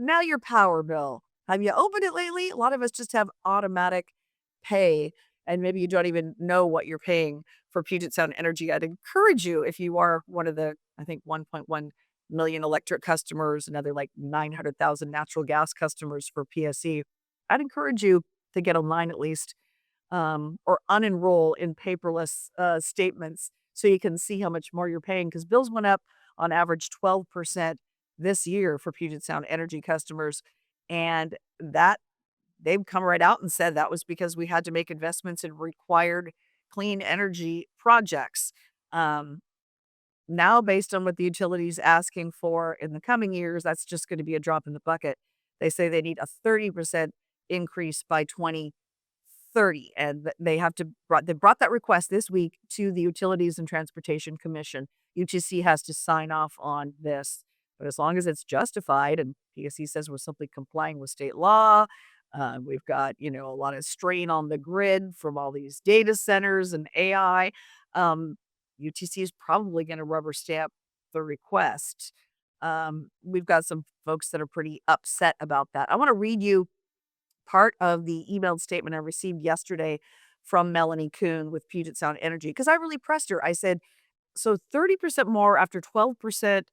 Now your power bill. Have you opened it lately? A lot of us just have automatic pay, and maybe you don't even know what you're paying for Puget Sound Energy. I'd encourage you, if you are one of the, I think, 1.1 million electric customers, another like 900,000 natural gas customers for PSE, I'd encourage you to get online at least, or unenroll in paperless statements so you can see how much more you're paying, because bills went up on average 12% this year for Puget Sound Energy customers. And that they've come right out and said that was because we had to make investments in required clean energy projects. Um, Now, based on what the utility is asking for in the coming years, that's just going to be a drop in the bucket. They say they need a 30% increase by 2030, and they brought that request this week to the Utilities and Transportation Commission. UTC has to sign off on this, but as long as it's justified, and PSC says we're simply complying with state law, we've got, a lot of strain on the grid from all these data centers and AI. UTC is probably going to rubber stamp the request. We've got some folks that are pretty upset about that. I want to read you part of the emailed statement I received yesterday from Melanie Kuhn with Puget Sound Energy, because I really pressed her. I said, so 30% more after 12%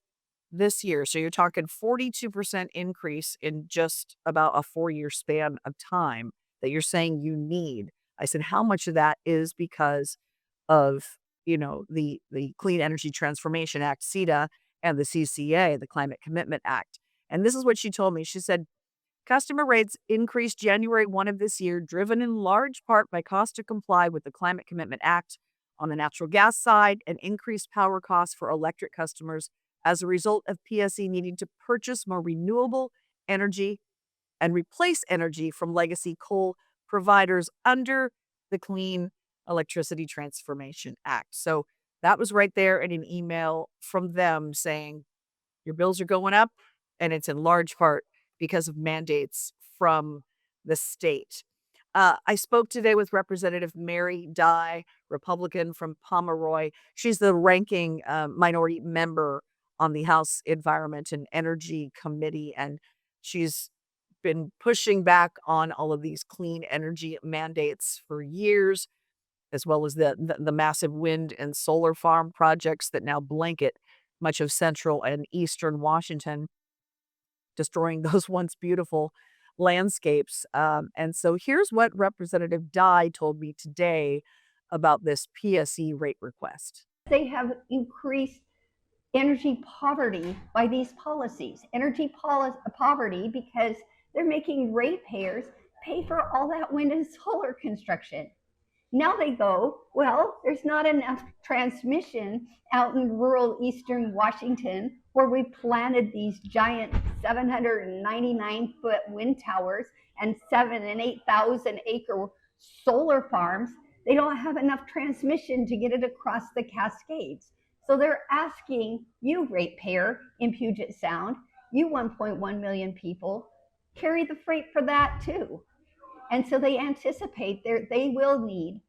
this year. So you're talking 42% increase in just about a 4-year span of time that you're saying you need. I said, how much of that is because of, the Clean Energy Transformation Act, CETA, and the CCA, the Climate Commitment Act? And this is what she told me. She said, customer rates increased January 1 of this year, driven in large part by cost to comply with the Climate Commitment Act on the natural gas side and increased power costs for electric customers as a result of PSE needing to purchase more renewable energy and replace energy from legacy coal providers under the Clean Electricity Transformation Act. So that was right there in an email from them saying, your bills are going up, and it's in large part because of mandates from the state. I spoke today with Representative Mary Dye, Republican from Pomeroy. She's the ranking minority member on the House Environment and Energy Committee, and she's been pushing back on all of these clean energy mandates for years, as well as the massive wind and solar farm projects that now blanket much of central and eastern Washington, destroying those once beautiful landscapes. And so here's what Representative Dye told me today about this PSE rate request. They have increased energy poverty by these policies. Poverty because they're making ratepayers pay for all that wind and solar construction. Now they go, well, there's not enough transmission out in rural eastern Washington where we planted these giant 799-foot wind towers and 7 and 8,000 acre solar farms. They don't have enough transmission to get it across the Cascades. So they're asking you, ratepayer in Puget Sound, you 1.1 million people, carry the freight for that too. And so they anticipate they will need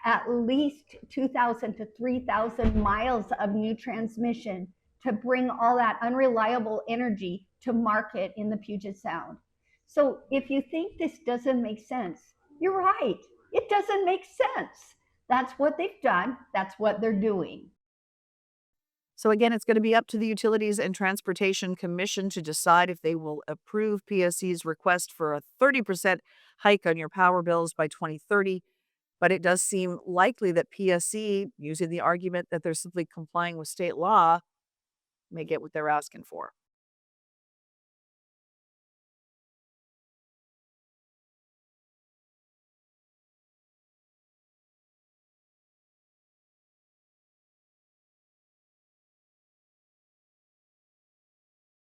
at least 2,000 to 3,000 miles of new transmission to bring all that unreliable energy to market in the Puget Sound. So if you think this doesn't make sense, you're right. It doesn't make sense. That's what they've done. That's what they're doing. So again, it's going to be up to the Utilities and Transportation Commission to decide if they will approve PSC's request for a 30% hike on your power bills by 2030. But it does seem likely that PSC, using the argument that they're simply complying with state law, may get what they're asking for.